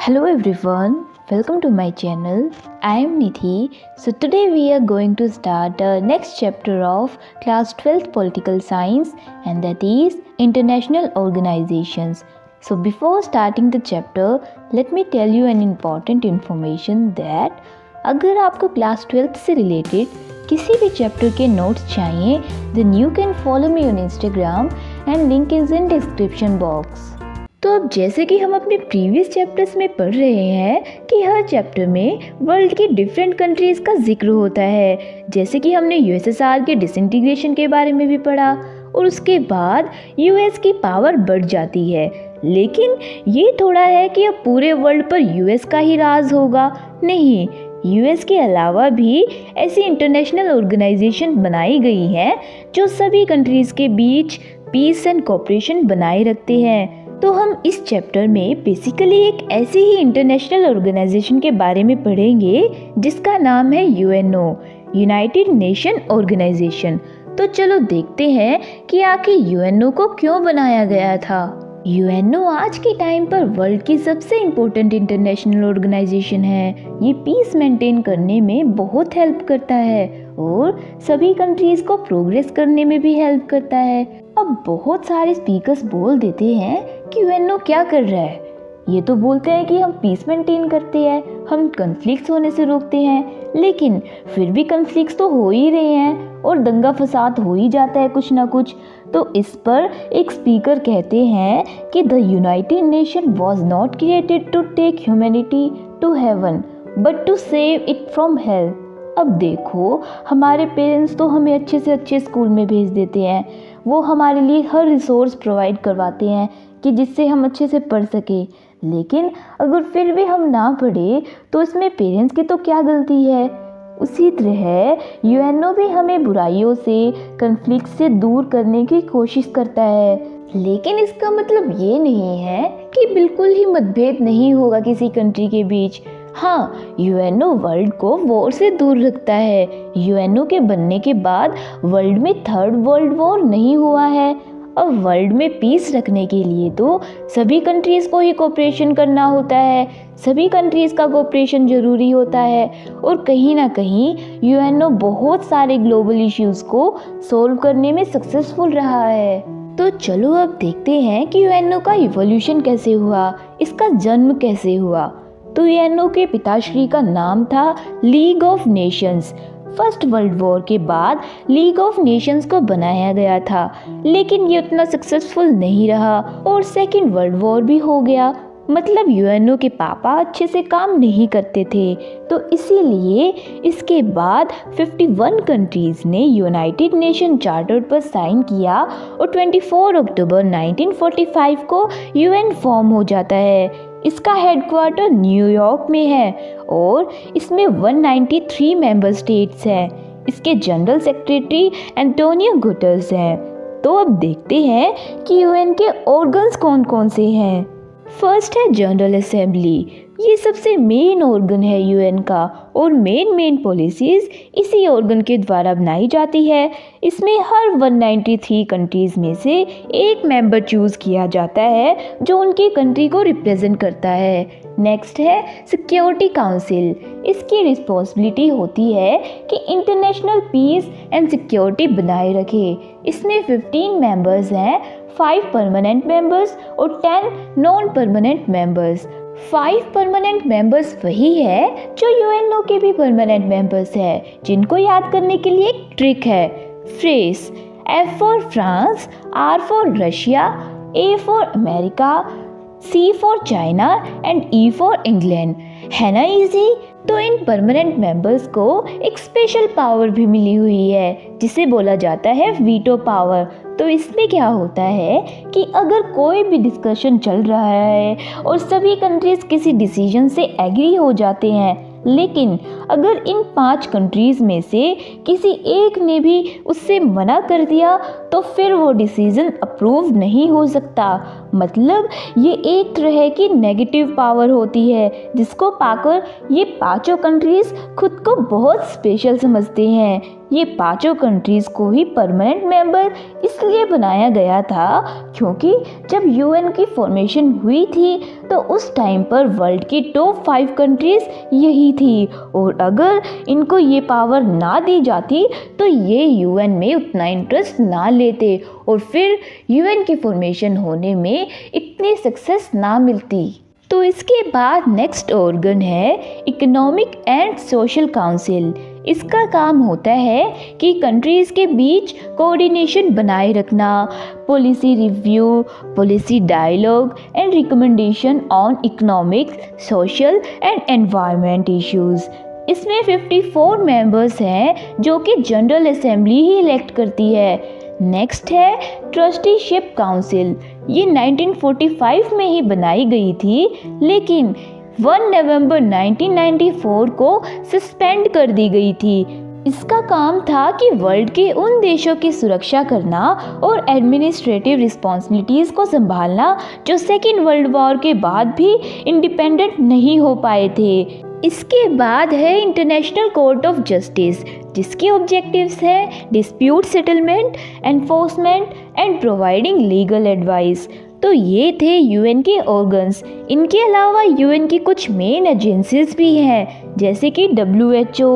Hello everyone, welcome to my channel. I am Nidhi. So today we are going to start the next chapter of class 12th political science, and that is international organizations. So before starting the chapter, let me tell you an important information that अगर आपको class 12th से related किसी भी chapter के notes चाहिए, then you can follow me on Instagram and link is in description box. तो अब जैसे कि हम अपने प्रीवियस चैप्टर्स में पढ़ रहे हैं कि हर चैप्टर में वर्ल्ड की डिफरेंट कंट्रीज़ का जिक्र होता है, जैसे कि हमने यूएसएसआर के डिसइंटीग्रेशन के बारे में भी पढ़ा और उसके बाद यूएस की पावर बढ़ जाती है। लेकिन ये थोड़ा है कि अब पूरे वर्ल्ड पर यूएस का ही राज होगा, नहीं, यूएस के अलावा भी ऐसी इंटरनेशनल ऑर्गेनाइजेशन बनाई गई हैं जो सभी कंट्रीज़ के बीच पीस एंड कोऑपरेशन बनाए रखते हैं। तो हम इस चैप्टर में बेसिकली एक ऐसी ही इंटरनेशनल ऑर्गेनाइजेशन के बारे में पढ़ेंगे जिसका नाम है यूएनओ, यूनाइटेड नेशन ऑर्गेनाइजेशन। तो चलो देखते हैं कि आखिर यूएनओ को क्यों बनाया गया था। यूएनओ आज के टाइम पर वर्ल्ड की सबसे इम्पोर्टेंट इंटरनेशनल ऑर्गेनाइजेशन है। ये पीस मेंटेन करने में बहुत हेल्प करता है और सभी कंट्रीज़ को प्रोग्रेस करने में भी हेल्प करता है। अब बहुत सारे स्पीकर्स बोल देते हैं कि यूएनओ क्या कर रहा है। ये तो बोलते हैं कि हम पीस मेंटेन करते हैं, हम कन्फ्लिक्ट्स होने से रोकते हैं, लेकिन फिर भी कन्फ्लिक्ट्स तो हो ही रहे हैं और दंगा फसाद हो ही जाता है कुछ ना कुछ। तो इस पर एक स्पीकर कहते हैं कि the United Nation was not created to take humanity to heaven but to save it from hell. अब देखो, हमारे पेरेंट्स तो हमें अच्छे से अच्छे स्कूल में भेज देते हैं, वो हमारे लिए हर रिसोर्स प्रोवाइड करवाते हैं कि जिससे हम अच्छे से पढ़ सकें, लेकिन अगर फिर भी हम ना पढ़े तो इसमें पेरेंट्स की तो क्या गलती है। उसी तरह यूएनओ भी हमें बुराइयों से, कन्फ्लिक्ट से दूर करने की कोशिश करता है, लेकिन इसका मतलब ये नहीं है कि बिल्कुल ही मतभेद नहीं होगा किसी कंट्री के बीच। हाँ, यूएनओ वर्ल्ड को वॉर से दूर रखता है। यूएनओ के बनने के बाद वर्ल्ड में थर्ड वर्ल्ड वॉर नहीं हुआ है। अब वर्ल्ड में पीस रखने के लिए तो सभी कंट्रीज़ को ही कोऑपरेशन करना होता है, सभी कंट्रीज़ का कोऑपरेशन ज़रूरी होता है और कहीं ना कहीं यूएनओ बहुत सारे ग्लोबल इश्यूज़ को सॉल्व करने में सक्सेसफुल रहा है। तो चलो अब देखते हैं कि यूएनओ का इवोल्यूशन कैसे हुआ, इसका जन्म कैसे हुआ। तो यूएनओ के पिताश्री का नाम था league of Nations. First world war के बाद लीग ऑफ नेशंस को बनाया गया था, लेकिन ये उतना सक्सेसफुल नहीं रहा और सेकेंड वर्ल्ड वॉर भी हो गया। मतलब यूएनओ के पापा अच्छे से काम नहीं करते थे, तो इसीलिए इसके बाद 51 कंट्रीज़ ने यूनाइटेड नेशन चार्टर पर साइन किया और 24 अक्टूबर 1945 को यूएन फॉर्म हो जाता है। इसका हेडक्वार्टर न्यूयॉर्क में है और इसमें 193 मेंबर स्टेट्स हैं। इसके जनरल सेक्रेटरी एंटोनियो गुटेरेस हैं। तो अब देखते हैं कि यूएन के ऑर्गन्स कौन कौन से हैं। फर्स्ट है जनरल असेंबली। ये सबसे मेन ऑर्गन है यूएन का और मेन पॉलिसीज़ इसी ऑर्गन के द्वारा बनाई जाती है। इसमें हर 193 कंट्रीज़ में से एक मेंबर चूज़ किया जाता है जो उनकी कंट्री को रिप्रेजेंट करता है। नेक्स्ट है सिक्योरिटी काउंसिल। इसकी रिस्पॉन्सिबिलिटी होती है कि इंटरनेशनल पीस एंड सिक्योरिटी बनाए रखे। इसमें 15 मेंबर्स हैं, 5 परमानेंट मेंबर्स और 10 non permanent members. 5 permanent members वही है जो यूएनओ के भी परमानेंट मेंबर्स हैं, जिनको याद करने के लिए एक ट्रिक है। Fresh, F for France, R for Russia, A for America, C for China and E for England. है ना इजी। तो इन परमानेंट मेंबर्स को एक स्पेशल पावर भी मिली हुई है जिसे बोला जाता है वीटो पावर। तो इसमें क्या होता है कि अगर कोई भी डिस्कशन चल रहा है और सभी कंट्रीज किसी डिसीजन से एग्री हो जाते हैं, लेकिन अगर इन 5 कंट्रीज़ में से किसी एक ने भी उससे मना कर दिया तो फिर वो डिसीज़न अप्रूव नहीं हो सकता। मतलब ये एक तरह की नेगेटिव पावर होती है जिसको पाकर ये 5 कंट्रीज़ खुद को बहुत स्पेशल समझते हैं। ये 5 कंट्रीज़ को ही परमानेंट मेंबर इसलिए बनाया गया था क्योंकि जब यूएन की फॉर्मेशन हुई थी तो उस टाइम पर वर्ल्ड की टॉप 5 कंट्रीज़ यही थी और अगर इनको ये पावर ना दी जाती तो ये यूएन में उतना इंटरेस्ट ना लेते और फिर यूएन की फॉर्मेशन होने में इतनी सक्सेस ना मिलती। तो इसके बाद नेक्स्ट ऑर्गन है इकोनॉमिक एंड सोशल काउंसिल। इसका काम होता है कि कंट्रीज़ के बीच कोऑर्डिनेशन बनाए रखना, policy review, policy dialogue and recommendation on economic, social and environment issues. इसमें 54 मेंबर्स हैं जो कि जनरल असेंबली ही इलेक्ट करती है। नेक्स्ट है ट्रस्टीशिप काउंसिल। ये 1945 में ही बनाई गई थी लेकिन 1 नवंबर 1994 को सस्पेंड कर दी गई थी। इसका काम था कि वर्ल्ड के उन देशों की सुरक्षा करना और एडमिनिस्ट्रेटिव रिस्पॉन्सिबिलिटीज़ को संभालना जो सेकेंड वर्ल्ड वॉर के बाद भी इंडिपेंडेंट नहीं हो पाए थे। इसके बाद है इंटरनेशनल कोर्ट ऑफ जस्टिस जिसके ऑब्जेक्टिव्स हैं dispute settlement, enforcement and providing legal advice. तो ये थे यूएन के ऑर्गन्स। इनके अलावा यूएन की कुछ मेन एजेंसीज भी हैं जैसे कि WHO,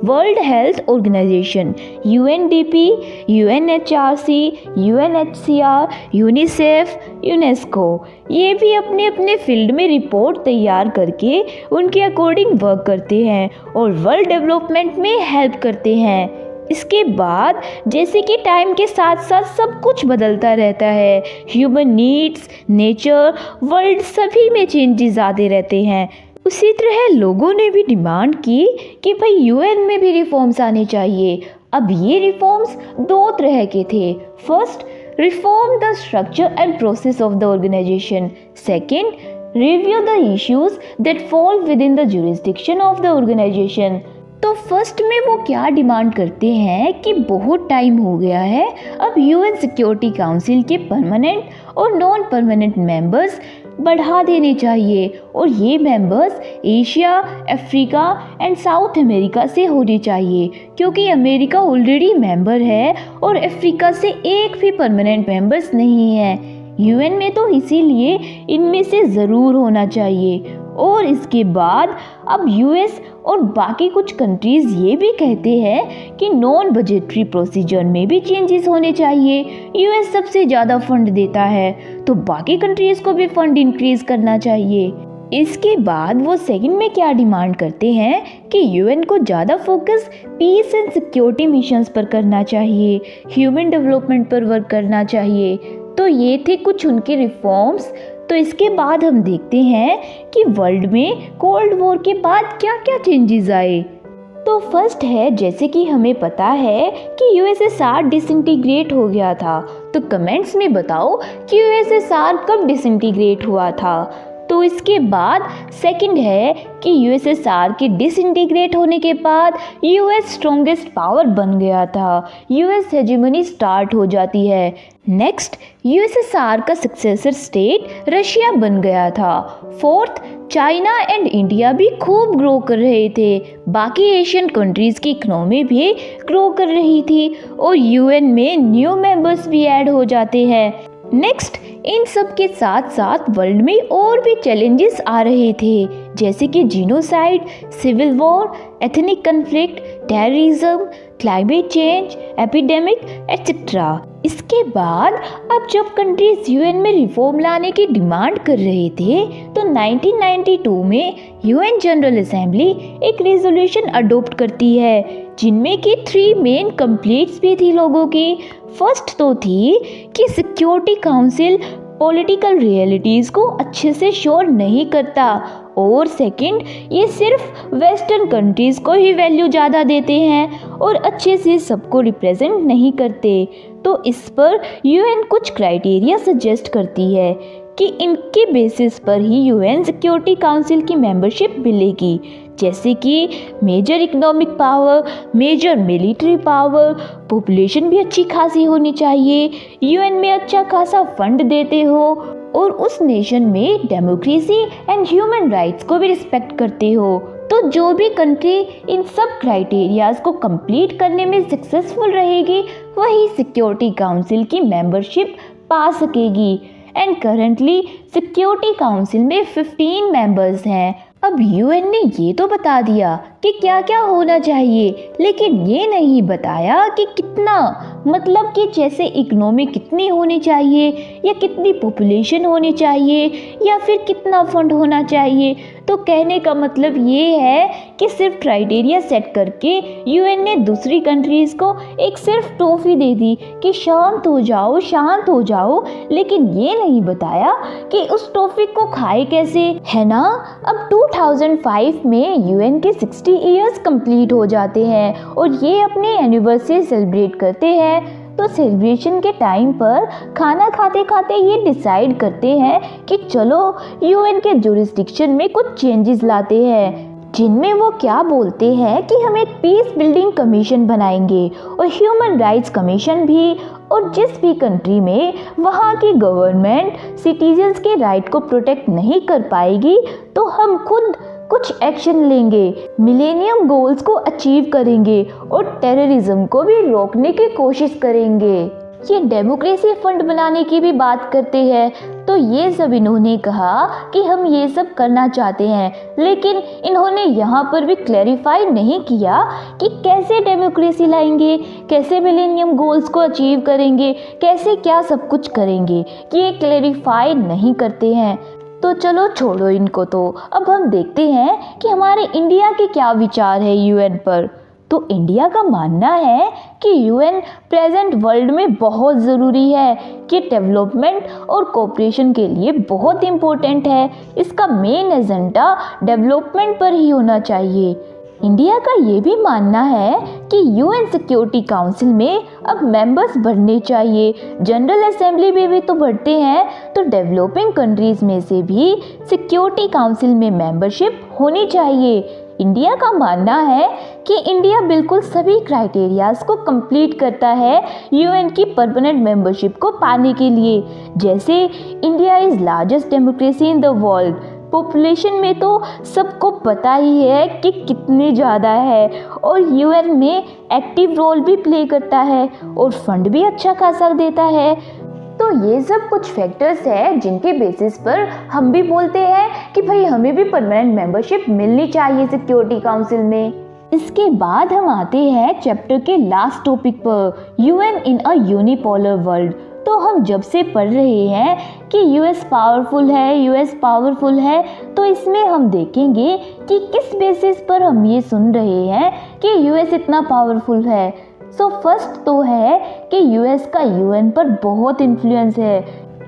World Health Organization, UNDP, UNHRC, UNHCR, UNICEF, UNESCO. ये भी अपने अपने फील्ड में रिपोर्ट तैयार करके उनके अकॉर्डिंग वर्क करते हैं और वर्ल्ड डेवलपमेंट में हेल्प करते हैं। इसके बाद जैसे कि टाइम के साथ साथ सब कुछ बदलता रहता है, ह्यूमन नीड्स, नेचर, वर्ल्ड सभी में चेंजेस आते रहते हैं। उसी तरह लोगों ने भी डिमांड की कि भाई यूएन में भी रिफॉर्म्स आने चाहिए। अब ये रिफॉर्म्स 2 तरह के थे। First, reform the structure and process of the organization. Second, review the issues that fall within the jurisdiction of the organization. तो फर्स्ट में वो क्या डिमांड करते हैं कि बहुत टाइम हो गया है, अब यूएन सिक्योरिटी काउंसिल के परमानेंट और नॉन परमानेंट मेंबर्स बढ़ा देने चाहिए और ये members Asia, Africa and south America से होने चाहिए क्योंकि अमेरिका ऑलरेडी मेंबर है और अफ्रीका से एक भी परमानेंट मेंबर्स नहीं है यूएन में, तो इसीलिए इनमें से ज़रूर होना चाहिए। और इसके बाद अब यूएस और बाकी कुछ कंट्रीज़ ये भी कहते हैं कि नॉन बजटरी प्रोसीजर में भी चेंजेस होने चाहिए। यूएस सबसे ज़्यादा फंड देता है तो बाकी कंट्रीज़ को भी फंड इंक्रीज़ करना चाहिए। इसके बाद वो सेकंड में क्या डिमांड करते हैं कि यूएन को ज़्यादा focus peace and security missions पर करना चाहिए, ह्यूमन डेवलपमेंट पर वर्क करना चाहिए। तो ये थे कुछ उनके रिफॉर्म्स। तो इसके बाद हम देखते हैं कि वर्ल्ड में कोल्ड वॉर के बाद क्या क्या चेंजेस आए। तो फर्स्ट है, जैसे कि हमें पता है कि यूएसएसआर डिसइंटीग्रेट हो गया था, तो कमेंट्स में बताओ कि यूएसएसआर कब डिसइंटीग्रेट हुआ था। तो इसके बाद सेकंड है कि यूएसएसआर के डिसइंटीग्रेट होने के बाद यूएस स्ट्रॉन्गेस्ट पावर बन गया था, यूएस हेजेमनी स्टार्ट हो जाती है। नेक्स्ट, यूएसएसआर का सक्सेसर स्टेट रशिया बन गया था। फोर्थ, चाइना एंड इंडिया भी खूब ग्रो कर रहे थे, बाकी एशियन कंट्रीज़ की इकोनॉमी भी ग्रो कर रही थी और यूएन में न्यू मेंबर्स भी ऐड हो जाते हैं। नेक्स्ट, इन सब के साथ साथ वर्ल्ड में और भी चैलेंजेस आ रहे थे जैसे कि genocide, civil war, ethnic conflict, terrorism, climate change, epidemic etcetera. इसके बाद अब जब कंट्रीज यूएन में रिफॉर्म लाने की डिमांड कर रहे थे तो 1992 में यूएन जनरल असेंबली एक रेजोल्यूशन अडॉप्ट करती है जिनमें कि 3 मेन कंप्लेंट्स भी थी लोगों की। फर्स्ट तो थी कि सिक्योरिटी काउंसिल पॉलिटिकल रियलिटीज़ को अच्छे से श्योर नहीं करता और सेकंड, ये सिर्फ वेस्टर्न कंट्रीज़ को ही वैल्यू ज़्यादा देते हैं और अच्छे से सबको रिप्रेजेंट नहीं करते। तो इस पर यूएन कुछ क्राइटेरिया सजेस्ट करती है कि इनके बेसिस पर ही यूएन सिक्योरिटी काउंसिल की मेंबरशिप मिलेगी, जैसे कि major economic power, major military power, population भी अच्छी खासी होनी चाहिए, यूएन में अच्छा खासा फंड देते हो और उस नेशन में डेमोक्रेसी एंड ह्यूमन राइट्स को भी रिस्पेक्ट करते हो। तो जो भी कंट्री इन सब क्राइटेरियाज को कंप्लीट करने में सक्सेसफुल रहेगी वही सिक्योरिटी काउंसिल की मेंबरशिप पा सकेगी। एंड करंटली सिक्योरिटी काउंसिल में 15 मेंबर्स हैं। अब यूएन ने ये तो बता दिया कि क्या क्या होना चाहिए, लेकिन ये नहीं बताया कि कितना, मतलब कि जैसे इकोनॉमी कितनी होनी चाहिए या कितनी पॉपुलेशन होनी चाहिए या फिर कितना फंड होना चाहिए। तो कहने का मतलब ये है कि सिर्फ क्राइटेरिया सेट करके यूएन ने दूसरी कंट्रीज़ को एक सिर्फ ट्रॉफी दे दी कि शांत हो जाओ, शांत हो जाओ, लेकिन ये नहीं बताया कि उस ट्रॉफी को खाए कैसे, है ना। अब 2005 में यूएन के 60 ईयर्स कंप्लीट हो जाते हैं और ये अपनी एनिवर्सरी सेलिब्रेट करते हैं। तो सेलिब्रेशन के टाइम पर खाना खाते खाते ये डिसाइड करते हैं कि चलो यूएन के जुरिस्डिक्शन में कुछ चेंजेस लाते हैं, जिनमें वो क्या बोलते हैं कि हम एक पीस बिल्डिंग कमीशन बनाएंगे और ह्यूमन राइट्स कमीशन भी, और जिस भी कंट्री में वहाँ की गवर्नमेंट सिटीजन्स के राइट को प्रोटेक्ट नहीं कर पाएगी तो हम खुद कुछ एक्शन लेंगे, मिलेनियम गोल्स को अचीव करेंगे और टेररिज्म को भी रोकने की कोशिश करेंगे। ये डेमोक्रेसी फंड बनाने की भी बात करते हैं। तो ये सब इन्होंने कहा कि हम ये सब करना चाहते हैं, लेकिन इन्होंने यहाँ पर भी क्लैरिफाई नहीं किया कि कैसे डेमोक्रेसी लाएंगे, कैसे मिलेनियम गोल्स को अचीव करेंगे, कैसे क्या सब कुछ करेंगे, ये क्लैरिफाई नहीं करते हैं। तो चलो छोड़ो इनको। तो अब हम देखते हैं कि हमारे इंडिया के क्या विचार है यूएन पर। तो इंडिया का मानना है कि यूएन प्रेजेंट वर्ल्ड में बहुत ज़रूरी है, कि डेवलपमेंट और कोऑपरेशन के लिए बहुत इम्पोर्टेंट है। इसका मेन एजेंडा डेवलपमेंट पर ही होना चाहिए। इंडिया का ये भी मानना है कि यूएन सिक्योरिटी काउंसिल में अब मेंबर्स बढ़ने चाहिए। जनरल असेंबली में भी तो बढ़ते हैं, तो डेवलपिंग कंट्रीज़ में से भी सिक्योरिटी काउंसिल में मेंबरशिप होनी चाहिए। इंडिया का मानना है कि इंडिया बिल्कुल सभी क्राइटेरियाज को कंप्लीट करता है यूएन की परमानेंट मेंबरशिप को पाने के लिए। जैसे India is largest democracy in the world, population में तो सबको पता ही है कि कितनी ज़्यादा है, और यूएन में एक्टिव रोल भी प्ले करता है और फंड भी अच्छा खासा देता है। तो ये सब कुछ फैक्टर्स हैं जिनके बेसिस पर हम भी बोलते हैं कि भाई हमें भी परमानेंट मेंबरशिप मिलनी चाहिए सिक्योरिटी काउंसिल में। इसके बाद हम आते हैं चैप्टर के लास्ट टॉपिक पर, UN in a unipolar world. तो हम जब से पढ़ रहे हैं कि यूएस पावरफुल है, यूएस पावरफुल है, तो इसमें हम देखेंगे कि किस बेसिस पर हम ये सुन रहे हैं कि यूएस इतना पावरफुल है। सो फर्स्ट तो है कि यूएस का यूएन पर बहुत इन्फ्लुएंस है।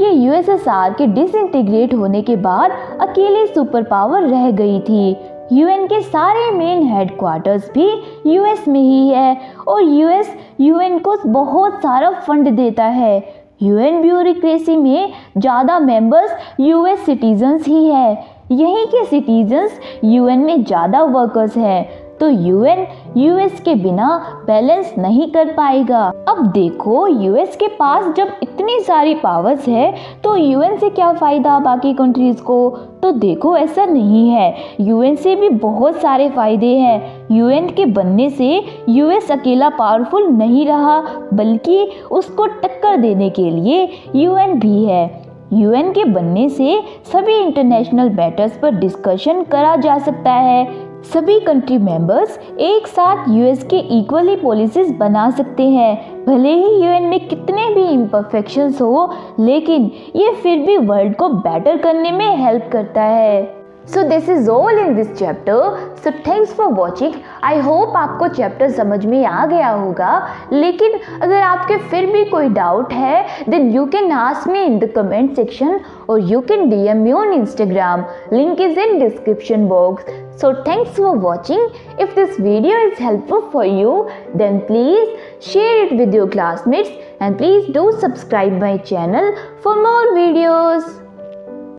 ये यूएसएसआर के डिसइंटीग्रेट होने के बाद अकेली सुपर पावर रह गई थी। यूएन के सारे मेन हेडक्वार्टर्स भी यूएस में ही है और यूएस यूएन को बहुत सारा फंड देता है। यूएन ब्यूरोक्रेसी में ज़्यादा मेंबर्स यूएस सिटीजन्स ही है। यहीं के सिटीजन्स यूएन में ज़्यादा वर्कर्स हैं, तो यूएन यूएस के बिना बैलेंस नहीं कर पाएगा। अब देखो यूएस के पास जब इतनी सारी पावर्स है तो यूएन से क्या फ़ायदा बाकी कंट्रीज़ को। तो देखो ऐसा नहीं है, यूएन से भी बहुत सारे फ़ायदे हैं। यूएन के बनने से यूएस अकेला पावरफुल नहीं रहा, बल्कि उसको टक्कर देने के लिए यूएन भी है। यूएन के बनने से सभी इंटरनेशनल मैटर्स पर डिस्कशन करा जा सकता है। सभी कंट्री मेंबर्स एक साथ यूएस के इक्वली पॉलिसीज बना सकते हैं। भले ही यूएन में कितने भी इम्परफेक्शंस हो, लेकिन ये फिर भी वर्ल्ड को बेटर करने में हेल्प करता है। So this is all in this chapter. So thanks for watching. I hope आपको चैप्टर समझ में आ गया होगा, लेकिन अगर आपके फिर भी कोई डाउट है then you can ask me in the comment section or you can DM me on Instagram. Link is in description box. So thanks for watching. If this video is helpful for you, then please share it with your classmates and please do subscribe my channel for more videos.